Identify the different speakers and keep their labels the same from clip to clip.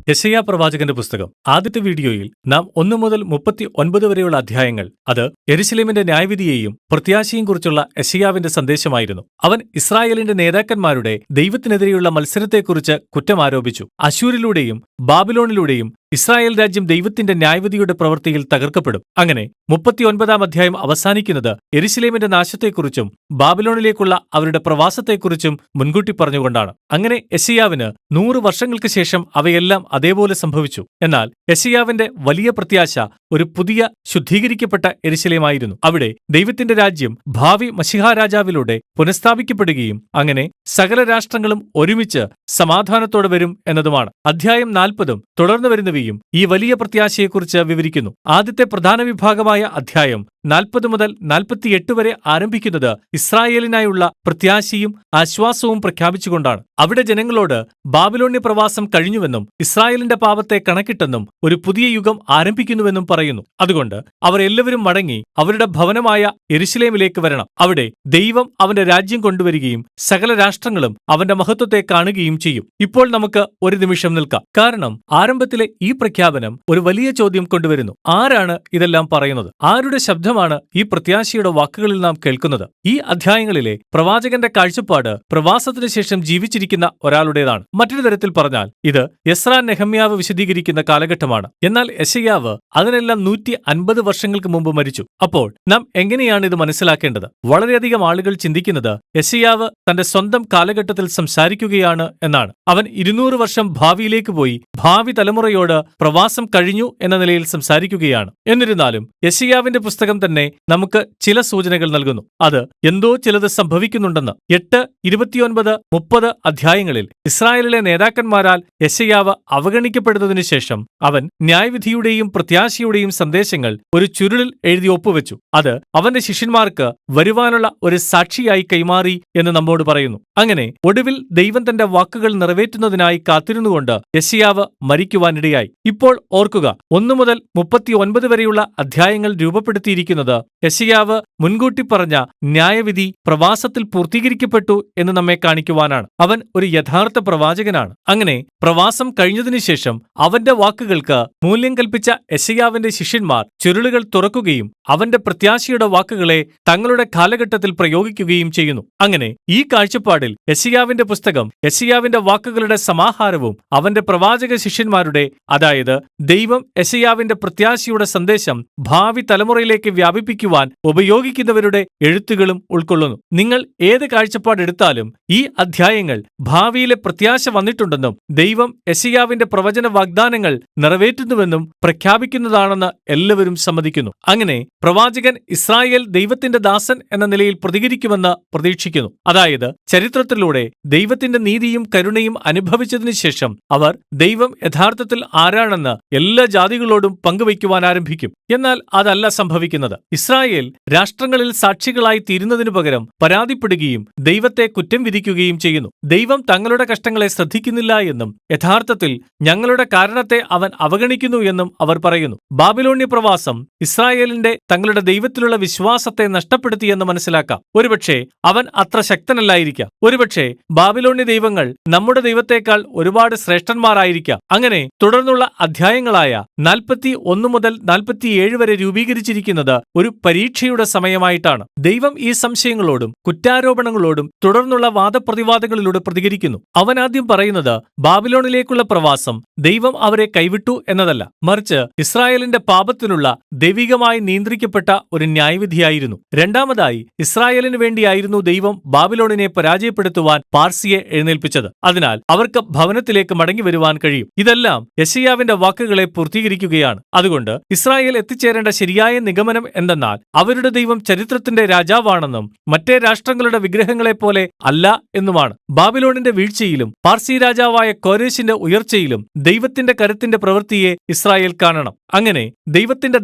Speaker 1: യെശയ്യാ പ്രവാചകന്റെ പുസ്തകം. ആദ്യത്തെ വീഡിയോയിൽ നാം 1 മുതൽ 39 വരെയുള്ള അധ്യായങ്ങൾ അത് യെരുശലേമിന്റെ ന്യായവിധിയെയും പ്രത്യാശയും കുറിച്ചുള്ള യെശയ്യാവിന്റെ സന്ദേശമായിരുന്നു. അവൻ ഇസ്രായേലിന്റെ നേതാക്കന്മാരുടെ ദൈവത്തിനെതിരെയുള്ള മത്സരത്തെക്കുറിച്ച് കുറ്റമാരോപിച്ചു. അശ്ശൂരിലൂടെയും ബാബിലോണിലൂടെയും ഇസ്രായേൽ രാജ്യം ദൈവത്തിന്റെ ന്യായവിധിയുടെ പ്രവൃത്തിയിൽ തകർക്കപ്പെടും. അങ്ങനെ 39 അധ്യായം അവസാനിക്കുന്നത് യെരുശലേമിന്റെ നാശത്തെക്കുറിച്ചും ബാബിലോണിലേക്കുള്ള അവരുടെ പ്രവാസത്തെക്കുറിച്ചും മുൻകൂട്ടി പറഞ്ഞുകൊണ്ടാണ്. അങ്ങനെ യെശയ്യാവിന് 100 വർഷങ്ങൾക്ക് ശേഷം അവയെല്ലാം അതേപോലെ സംഭവിച്ചു. എന്നാൽ യെശയ്യാവിന്റെ വലിയ പ്രത്യാശ ഒരു പുതിയ ശുദ്ധീകരിക്കപ്പെട്ട യെരുശലേമായിരുന്നു. അവിടെ ദൈവത്തിന്റെ രാജ്യം ഭാവി മശിഹാ രാജാവിലൂടെ പുനഃസ്ഥാപിക്കപ്പെടുകയും അങ്ങനെ സകല രാഷ്ട്രങ്ങളും ഒരുമിച്ച് സമാധാനത്തോടെ വരും എന്നതുമാണ്. അധ്യായം 40 തുടർന്നു വരുന്നവയും ഈ വലിയ പ്രത്യാശയെക്കുറിച്ച് വിവരിക്കുന്നു. ആദ്യത്തെ പ്രധാന വിഭാഗമായ അധ്യായം 40 മുതൽ 48 വരെ ആരംഭിക്കുന്നത് ഇസ്രായേലിനായുള്ള പ്രത്യാശയും ആശ്വാസവും പ്രഖ്യാപിച്ചുകൊണ്ടാണ്. അവിടെ ജനങ്ങളോട് ബാബിലോണ്യ പ്രവാസം കഴിഞ്ഞുവെന്നും ഇസ്രായേലിന്റെ പാപത്തെ കണക്കിട്ടെന്നും ഒരു പുതിയ യുഗം ആരംഭിക്കുന്നുവെന്നും പറയുന്നു. അതുകൊണ്ട് അവർ എല്ലാവരും മടങ്ങി അവരുടെ ഭവനമായ യെരുശലേമിലേക്ക് വരണം. അവിടെ ദൈവം അവന്റെ രാജ്യം കൊണ്ടുവരികയും സകല രാഷ്ട്രങ്ങളും അവന്റെ മഹത്വത്തെ കാണുകയും ചെയ്യും. ഇപ്പോൾ നമുക്ക് ഒരു നിമിഷം നിൽക്കാം. കാരണം ആരംഭത്തിലെ ഈ പ്രഖ്യാപനം ഒരു വലിയ ചോദ്യം കൊണ്ടുവരുന്നു. ആരാണ് ഇതെല്ലാം പറയുന്നത്? ആരുടെ ശബ്ദമാണ് ഈ പ്രത്യാശയുടെ വാക്കുകളിൽ നാം കേൾക്കുന്നത്? ഈ അധ്യായങ്ങളിലെ പ്രവാചകന്റെ കാഴ്ചപ്പാട് പ്രവാസത്തിനു ശേഷം ജീവിച്ചിരിക്കുന്ന ഒരാളുടേതാണ്. മറ്റൊരു തരത്തിൽ പറഞ്ഞാൽ ഇത് എസ്രാ നെഹമ്യാവ് വിശദീകരിക്കുന്ന കാലഘട്ടമാണ്. എന്നാൽ യെശയ്യാവ് അതിനെല്ലാം 150 വർഷങ്ങൾക്ക് മുമ്പ് മരിച്ചു. അപ്പോൾ നാം എങ്ങനെയാണ് ഇത് മനസ്സിലാക്കേണ്ടത്? വളരെയധികം ആളുകൾ ചിന്തിക്കുന്നത് യെശയ്യാവ് തന്റെ സ്വന്തം കാലഘട്ടത്തിൽ സംസാരിക്കുകയാണ് എന്നാണ്. അവൻ 200 വർഷം ഭാവിയിലേക്ക് പോയി ഭാവി തലമുറയോട് പ്രവാസം കഴിഞ്ഞു എന്ന നിലയിൽ സംസാരിക്കുകയാണ്. എന്നിരുന്നാലും യെശയ്യാവിന്റെ പുസ്തകം തന്നെ നമുക്ക് ചില സൂചനകൾ നൽകുന്നു. അത് എന്തോ ചിലത് സംഭവിക്കുന്നുണ്ടെന്ന്. 8, 29, 30 അധ്യായങ്ങളിൽ ഇസ്രായേലിലെ നേതാക്കന്മാരാൽ യെശയ്യാവ് അവഗണിക്കപ്പെടുന്നതിനു ശേഷം അവൻ ന്യായവിധിയുടെയും പ്രത്യാശയുടെയും സന്ദേശങ്ങൾ ഒരു ചുരുളിൽ എഴുതി ഒപ്പുവെച്ചു. അത് അവന്റെ ശിഷ്യന്മാർക്ക് വരുവാനുള്ള ഒരു സാക്ഷിയായി കൈമാറി എന്ന് നമ്മോട് പറയുന്നു. അങ്ങനെ ഒടുവിൽ ദൈവം തന്റെ വാക്കുകൾ നിറവേറ്റുന്നതിനായി കാത്തിരുന്നുകൊണ്ട് യെശയ്യാവ് മരിക്കുവാനിടയായി. ഇപ്പോൾ ഓർക്കുക, 1 മുതൽ 39 വരെയുള്ള അധ്യായങ്ങൾ രൂപപ്പെടുത്തിയിരിക്കുന്നത് യെശയ്യാവ് മുൻകൂട്ടി പറഞ്ഞ ന്യായവിധി പ്രവാസത്തിൽ പൂർത്തീകരിക്കപ്പെട്ടു എന്ന് നമ്മെ കാണിക്കുവാനാണ്. അവൻ ഒരു യഥാർത്ഥ പ്രവാചകനാണ്. അങ്ങനെ പ്രവാസം കഴിഞ്ഞതിനു ശേഷം അവന്റെ വാക്കുകൾക്ക് മൂല്യം കൽപ്പിച്ച യെശയ്യാവിന്റെ ശിഷ്യന്മാർ ചുരുളുകൾ തുറക്കുകയും അവന്റെ പ്രത്യാശയുടെ വാക്കുകളെ തങ്ങളുടെ കാലഘട്ടത്തിൽ പ്രയോഗിക്കുകയും ചെയ്യുന്നു. അങ്ങനെ ഈ കാഴ്ചപ്പാടിൽ യെശയ്യാവിന്റെ പുസ്തകം യെശയ്യാവിന്റെ വാക്കുകളുടെ സമാഹാരവും അവന്റെ പ്രവാചക ശിഷ്യന്മാരുടെ, അതായത് ദൈവം യെശയ്യാവിന്റെ പ്രത്യാശയുടെ സന്ദേശം ഭാവി തലമുറയിലേക്ക് വ്യാപിപ്പിക്കുവാൻ ഉപയോഗിക്കുന്നവരുടെ എഴുത്തുകളും ഉൾക്കൊള്ളുന്നു. നിങ്ങൾ ഏത് കാഴ്ചപ്പാടെടുത്താലും ഈ അധ്യായങ്ങൾ ഭാവിയിലെ പ്രത്യാശ വന്നിട്ടുണ്ടെന്നും ദൈവം യെശയ്യാവിന്റെ പ്രവചന വാഗ്ദാനങ്ങൾ നിറവേറ്റുന്നുവെന്നും പ്രഖ്യാപിക്കുന്നതാണെന്ന് എല്ലാവരും സമ്മതിക്കുന്നു. അങ്ങനെ പ്രവാചകൻ ഇസ്രായേൽ ദൈവത്തിന്റെ ദാസൻ എന്ന നിലയിൽ പ്രതികരിക്കുമെന്ന് പ്രതീക്ഷിക്കുന്നു. അതായത് ചരിത്രത്തിലൂടെ ദൈവത്തിന്റെ നീതിയും കരുണയും അനുഭവിച്ചതിനു ശേഷം അവർ ദൈവം യഥാർത്ഥത്തിൽ ആരാണെന്ന് എല്ലാ ജാതികളോടും പങ്കുവയ്ക്കുവാൻ ആരംഭിക്കും. എന്നാൽ അതല്ല സംഭവിക്കുന്നത്. ഇസ്രായേൽ രാഷ്ട്രങ്ങളിൽ സാക്ഷികളായി തീരുന്നതിനു പകരം പരാതിപ്പെടുകയും ദൈവത്തെ കുറ്റം വിധിക്കുകയും ചെയ്യുന്നു. ദൈവം തങ്ങളുടെ കഷ്ടങ്ങളെ ശ്രദ്ധിക്കുന്നില്ല എന്നും യഥാർത്ഥത്തിൽ ഞങ്ങളുടെ കാരണത്തെ അവൻ അവഗണിക്കുന്നു എന്നും അവർ പറയുന്നു. ബാബിലോണ്യ പ്രവാസം ഇസ്രായേലിന്റെ തങ്ങളുടെ ദൈവത്തിലുള്ള വിശ്വാസത്തെ നഷ്ടപ്പെടുത്തിയെന്ന് മനസ്സിലാക്കാം. ഒരുപക്ഷെ അവൻ അത്ര ശക്തനല്ലായിരിക്കാം. ഒരുപക്ഷെ ബാബിലോണ്യ ദൈവങ്ങൾ നമ്മുടെ ദൈവത്തെക്കാൾ ഒരുപാട് ശ്രേഷ്ഠന്മാരായിരിക്കാം. അങ്ങനെ തുടർന്നുള്ള അധ്യായങ്ങളായ 41 മുതൽ 47 വരെ രൂപീകരിച്ചിരിക്കുന്നത് ഒരു പരീക്ഷയുടെ സമയമായിട്ടാണ്. ദൈവം ഈ സംശയങ്ങളോടും കുറ്റാരോപണങ്ങളോടും തുടർന്നുള്ള വാദപ്രതിവാദങ്ങളിലൂടെ പ്രതികരിക്കുന്നു. അവൻ ആദ്യം പറയുന്നത് ബാബിലോണിലേക്കുള്ള പ്രവാസം ദൈവം അവരെ കൈവിട്ടു എന്നതല്ല, മറിച്ച് ഇസ്രായേലിന്റെ പാപത്തിനുള്ള ദൈവികമായി നിയന്ത്രിക്കപ്പെട്ട ഒരു ന്യായവിധിയായിരുന്നു. രണ്ടാമതായി ഇസ്രായേലിന് വേണ്ടിയായിരുന്നു ദൈവം ബാബിലോണിനെ പരാജയപ്പെടുത്തുവാൻ പാർസിയെ എഴുന്നേൽപ്പിച്ചത്. അതിനാൽ അവർക്ക് ഭവനത്തിലേക്ക് മടങ്ങി വരുവാൻ കഴിയും. ഇതെല്ലാം യെശയ്യാവിന്റെ വാക്കുകളെ പൂർത്തീകരിക്കുകയാണ്. അതുകൊണ്ട് ഇസ്രായേൽ എത്തിച്ചേരേണ്ട ശരിയായ നിഗമനം എന്തെന്നാൽ അവരുടെ ദൈവം ചരിത്രത്തിന്റെ രാജാവാണെന്നും മറ്റേ രാഷ്ട്രങ്ങളുടെ വിഗ്രഹങ്ങളെപ്പോലെ അല്ല എന്നുമാണ്. ബാബിലോണിന്റെ വീഴ്ചയിലും പാർസി രാജാവായ കോരേശിന്റെ ഉയർച്ചയിലും ദൈവത്തിന്റെ കരുത്തിന്റെ പ്രവൃത്തിയെ ഇസ്രായേൽ കാണണം. അങ്ങനെ ദൈവത്തിന്റെ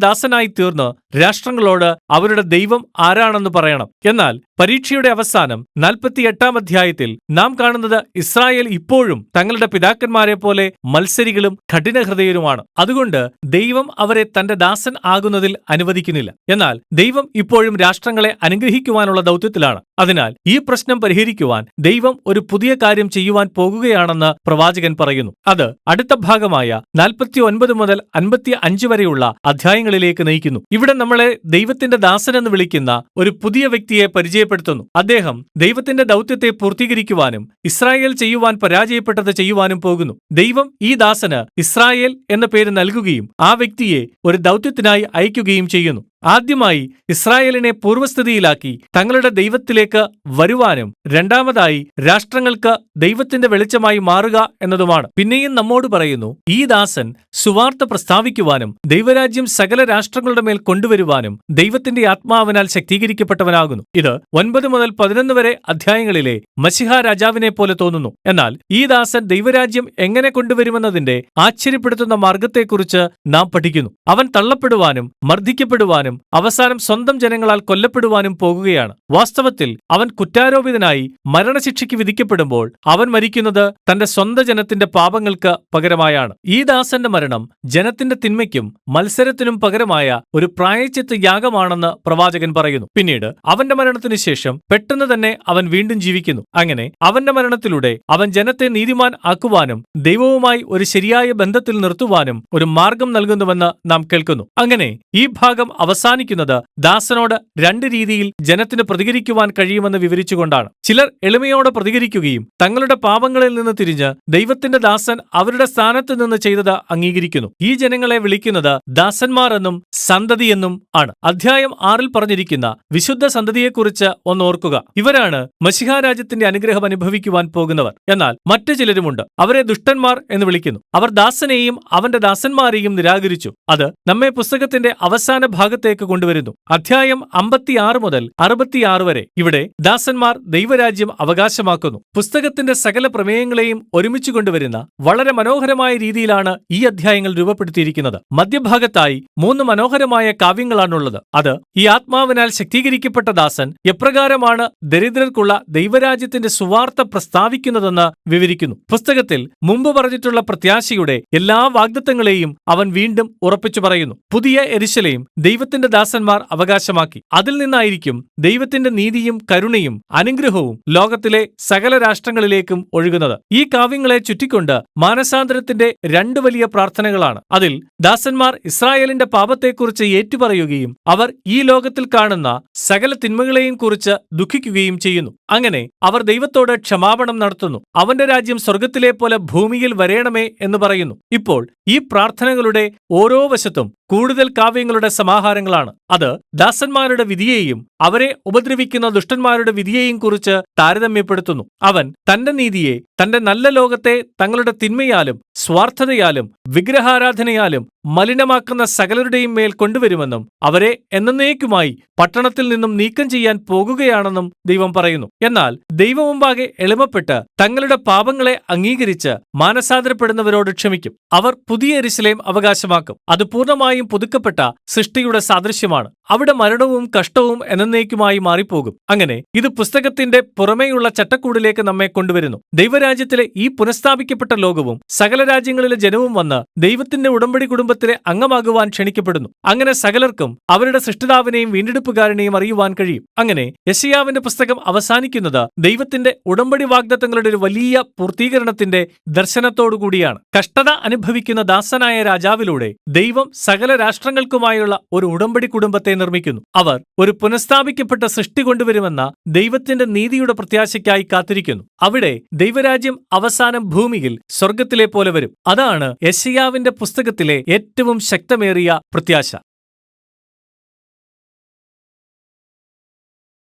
Speaker 1: ദാസനായി തീർന്ന് രാഷ്ട്രങ്ങളോട് അവരുടെ ദൈവം ആരാണെന്ന് പറയണം. എന്നാൽ പരീക്ഷയുടെ അവസാനം 48 അധ്യായത്തിൽ നാം കാണുന്നത് ഇസ്രായേൽ ഇപ്പോഴും തങ്ങളുടെ പിതാക്കന്മാരെ പോലെ മത്സരികളും കഠിനഹൃദയരുമാണ്. അതുകൊണ്ട് ദൈവം അവരെ തന്റെ ദാസൻ ആകുന്നതിൽ അനുവദിക്കുന്നില്ല. എന്നാൽ ദൈവം ഇപ്പോഴും രാഷ്ട്രങ്ങളെ അനുഗ്രഹിക്കുവാനുള്ള ദൗത്യത്തിലാണ്. അതിനാൽ ഈ പ്രശ്നം പരിഹരിക്കുവാൻ ദൈവം ഒരു പുതിയ കാര്യം ചെയ്യുവാൻ പോകുകയാണെന്ന് പ്രവാചകൻ പറയുന്നു. അത് അടുത്ത ഭാഗമായ 49 മുതൽ 55 വരെയുള്ള അധ്യായങ്ങളിലേക്ക് നയിക്കുന്നു. ഇവിടെ നമ്മളെ ദൈവത്തിന്റെ ദാസൻ എന്ന് വിളിക്കുന്ന ഒരു പുതിയ വ്യക്തിയെ പരിചയപ്പെടുത്തുന്നു. അദ്ദേഹം ദൈവത്തിന്റെ ദൗത്യത്തെ പൂർത്തീകരിക്കുവാനും ഇസ്രായേൽ ചെയ്യുവാൻ പരാജയപ്പെട്ടത് ചെയ്യുവാനും പോകുന്നു. ദൈവം ഈ ദാസന് ഇസ്രായേൽ എന്ന പേര് നൽകുകയും ആ വ്യക്തിയെ ഒരു ദൗത്യത്തിനായി അയക്കുകയും ചെയ്യുന്നു. ആദ്യമായി ഇസ്രായേലിനെ പൂർവ്വസ്ഥിതിയിലാക്കി തങ്ങളുടെ ദൈവത്തിലേക്ക് വരുവാനും രണ്ടാമതായി രാഷ്ട്രങ്ങൾക്ക് ദൈവത്തിന്റെ വെളിച്ചമായി മാറുക എന്നതുമാണ്. പിന്നെയും നമ്മോട് പറയുന്നു, ഈ ദാസൻ സുവാർത്ത പ്രസ്താവിക്കുവാനും ദൈവരാജ്യം സകല രാഷ്ട്രങ്ങളുടെ മേൽ കൊണ്ടുവരുവാനും ദൈവത്തിന്റെ ആത്മാവിനാൽ ശക്തീകരിക്കപ്പെട്ടവനാകുന്നു. ഇത് 9 മുതൽ 11 വരെ അധ്യായങ്ങളിലെ മശിഹ രാജാവിനെ പോലെ തോന്നുന്നു. എന്നാൽ ഈ ദാസൻ ദൈവരാജ്യം എങ്ങനെ കൊണ്ടുവരുമെന്നതിന്റെ ആശ്ചര്യപ്പെടുത്തുന്ന മാർഗത്തെക്കുറിച്ച് നാം പഠിക്കുന്നു. അവൻ തള്ളപ്പെടുവാനും മർദ്ദിക്കപ്പെടുവാനും അവസാനം സ്വന്തം ജനങ്ങളാൽ കൊല്ലപ്പെടുവാനും പോകുകയാണ്. വാസ്തവത്തിൽ അവൻ കുറ്റാരോപിതനായി മരണശിക്ഷയ്ക്ക് വിധിക്കപ്പെടുമ്പോൾ അവൻ മരിക്കുന്നത് തന്റെ സ്വന്തം ജനത്തിന്റെ പാപങ്ങൾക്ക് പകരമായാണ്. ഈ ദാസന്റെ മരണം ജനത്തിന്റെ തിന്മയ്ക്കും മത്സരത്തിനും പകരമായ ഒരു പ്രായശ്ചിത്ത യാഗമാണെന്ന് പ്രവാചകൻ പറയുന്നു. പിന്നീട് അവന്റെ മരണത്തിനു ശേഷം പെട്ടെന്ന് തന്നെ അവൻ വീണ്ടും ജീവിക്കുന്നു. അങ്ങനെ അവന്റെ മരണത്തിലൂടെ അവൻ ജനത്തെ നീതിമാൻ ആക്കുവാനും ദൈവവുമായി ഒരു ശരിയായ ബന്ധത്തിൽ നിർത്തുവാനും ഒരു മാർഗം നൽകുന്നുവെന്ന് നാം കേൾക്കുന്നു. അങ്ങനെ ഈ ഭാഗം അവസാനിക്കുന്നത് ദാസനോട് രണ്ട് രീതിയിൽ ജനത്തിന് പ്രതികരിക്കുവാൻ കഴിയുമെന്ന് വിവരിച്ചുകൊണ്ടാണ്. ചിലർ എളിമയോടെ പ്രതികരിക്കുകയും തങ്ങളുടെ പാപങ്ങളിൽ നിന്ന് തിരിഞ്ഞ് ദൈവത്തിന്റെ ദാസൻ അവരുടെ സ്ഥാനത്ത് നിന്ന് ചെയ്തത് അംഗീകരിക്കുന്നു. ഈ ജനങ്ങളെ വിളിക്കുന്നത് ദാസന്മാർ എന്നും സന്തതി എന്നും ആണ്. അധ്യായം 6 പറഞ്ഞിരിക്കുന്ന വിശുദ്ധ സന്തതിയെക്കുറിച്ച് ഒന്ന് ഓർക്കുക. ഇവരാണ് മശിഹാ രാജ്യത്തിന്റെ അനുഗ്രഹം അനുഭവിക്കുവാൻ പോകുന്നവർ. എന്നാൽ മറ്റു ചിലരുമുണ്ട്. അവരെ ദുഷ്ടന്മാർ എന്ന് വിളിക്കുന്നു. അവർ ദാസനെയും അവന്റെ ദാസന്മാരെയും നിരാകരിച്ചു. അത് നമ്മെ പുസ്തകത്തിന്റെ അവസാന ഭാഗത്തേക്ക് കൊണ്ടുവരുന്നു. അധ്യായം 56 മുതൽ 66 വരെ. ഇവിടെ ദാസന്മാർ ദൈവരാജ്യം അവകാശമാക്കുന്നു. പുസ്തകത്തിന്റെ സകല പ്രമേയങ്ങളെയും ഒരുമിച്ച് കൊണ്ടുവരുന്ന വളരെ മനോഹരമായ രീതിയിലാണ് ഈ അധ്യായങ്ങൾ രൂപപ്പെടുത്തിയിരിക്കുന്നത്. മധ്യഭാഗത്തായി 3 മനോഹരമായ കാവ്യങ്ങളാണുള്ളത്. അത് ഈ ആത്മാവിനാൽ ശക്തീകരിക്കപ്പെട്ട ദാസൻ എപ്രകാരമാണ് ദരിദ്രർക്കുള്ള ദൈവരാജ്യത്തിന്റെ സുവാർത്ത പ്രസ്താവിക്കുന്നതെന്ന് വിവരിക്കുന്നു. പുസ്തകത്തിൽ മുമ്പ് പറഞ്ഞിട്ടുള്ള പ്രത്യാശയുടെ എല്ലാ വാഗ്ദത്തങ്ങളെയും അവൻ വീണ്ടും ഉറപ്പിച്ചു പറയുന്നു. പുതിയ യെരൂശലേം ദൈവത്തിന്റെ ദാസന്മാർ അവകാശമാക്കി. അതിൽ നിന്നായിരിക്കും ദൈവത്തിന്റെ നീതിയും കരുണയും അനുഗ്രഹവും ലോകത്തിലെ സകല രാഷ്ട്രങ്ങളിലേക്കും ഒഴുകുന്നത്. ഈ കാവ്യങ്ങളെ ചുറ്റിക്കൊണ്ട് മാനസാന്തരത്തിന്റെ 2 വലിയ പ്രാർത്ഥനകളാണ്. അതിൽ ദാസന്മാർ ഇസ്രായേലിന്റെ പാപത്തെക്കുറിച്ച് ഏറ്റുപറയുകയും അവർ ഈ ലോകത്തിൽ കാണുന്ന സകല തിന്മകളെയും കുറിച്ച് ദുഃഖിക്കുകയും ചെയ്യുന്നു. അങ്ങനെ അവർ ദൈവത്തോട് ക്ഷമാപണം നടത്തുന്നു. അവന്റെ രാജ്യം സ്വർഗത്തിലെ പോലെ ഭൂമിയിൽ വരേണമേ എന്ന് പറയുന്നു. ഇപ്പോൾ ഈ പ്രാർത്ഥനകളുടെ ഓരോ വശത്തും കൂടുതൽ കാവ്യങ്ങളുടെ സമാഹാരങ്ങളാണ്. അത് ദാസന്മാരുടെ വിധിയെയും അവരെ ഉപദ്രവിക്കുന്ന ദുഷ്ടന്മാരുടെ വിധിയെയും കുറിച്ച് താരതമ്യപ്പെടുത്തുന്നു. അവൻ തന്റെ നീതിയെ തന്റെ നല്ല ലോകത്തെ തങ്ങളുടെ തിന്മയാലും സ്വാർത്ഥതയാലും വിഗ്രഹാരാധനയാലും മലിനമാക്കുന്ന സകലരുടെയും മേൽ കൊണ്ടുവരുമെന്നും അവരെ എന്നേക്കുമായി പട്ടണത്തിൽ നിന്നും നീക്കം ചെയ്യാൻ പോകുകയാണെന്നും ദൈവം പറയുന്നു. എന്നാൽ ദൈവമുമ്പാകെ എളിമപ്പെട്ട് തങ്ങളുടെ പാപങ്ങളെ അംഗീകരിച്ച് മാനസാന്തരപ്പെടുന്നവരോട് ക്ഷമിക്കും. അവർ പുതിയ യെരൂശലേം അവകാശമാക്കും. അത് പൂർണ്ണമായും പുതുക്കപ്പെട്ട സൃഷ്ടിയുടെ സാദൃശ്യമാണ്. അവിടെ മരണവും കഷ്ടവും എന്നേക്കുമായി മാറിപ്പോകും. അങ്ങനെ ഇത് പുസ്തകത്തിന്റെ പുറമേയുള്ള ചട്ടക്കൂടിലേക്ക് നമ്മെ കൊണ്ടുവരുന്നു. ദൈവരാജ്യത്തിലെ ഈ പുനഃസ്ഥാപിക്കപ്പെട്ട ലോകവും സകല രാജ്യങ്ങളിലെ ജനവും വന്ന് ദൈവത്തിന്റെ ഉടമ്പടി കുടുംബത്തിലെ അംഗമാകുവാൻ ക്ഷണിക്കപ്പെടുന്നു. അങ്ങനെ സകലർക്കും അവരുടെ സൃഷ്ടിതാവിനെയും വീണ്ടെടുപ്പുകാരനെയും അറിയുവാൻ കഴിയും. അങ്ങനെ യെശയ്യാവിന്റെ പുസ്തകം അവസാനിക്കുന്നത് ദൈവത്തിന്റെ ഉടമ്പടി വാഗ്ദത്തങ്ങളുടെ ഒരു വലിയ പൂർത്തീകരണത്തിന്റെ ദർശനത്തോടുകൂടിയാണ്. കഷ്ടത അനുഭവിക്കുന്ന ദാസനായ രാജാവിലൂടെ ദൈവം സകല രാഷ്ട്രങ്ങൾക്കുമായുള്ള ഒരു ഉടമ്പടി കുടുംബത്തെ നിർമ്മിക്കുന്നു. അവർ ഒരു പുനഃസ്ഥാപിക്കപ്പെട്ട സൃഷ്ടി കൊണ്ടുവരുമെന്ന ദൈവത്തിന്റെ നീതിയുടെ പ്രത്യാശയ്ക്കായി കാത്തിരിക്കുന്നു. അവിടെ ദൈവരാജ്യം അവസാനം ഭൂമിയിൽ സ്വർഗത്തിലെ പോലെ വരും. അതാണ് യെശയ്യാവിന്റെ പുസ്തകത്തിലെ ഏറ്റവും ശക്തമേറിയ പ്രത്യാശ.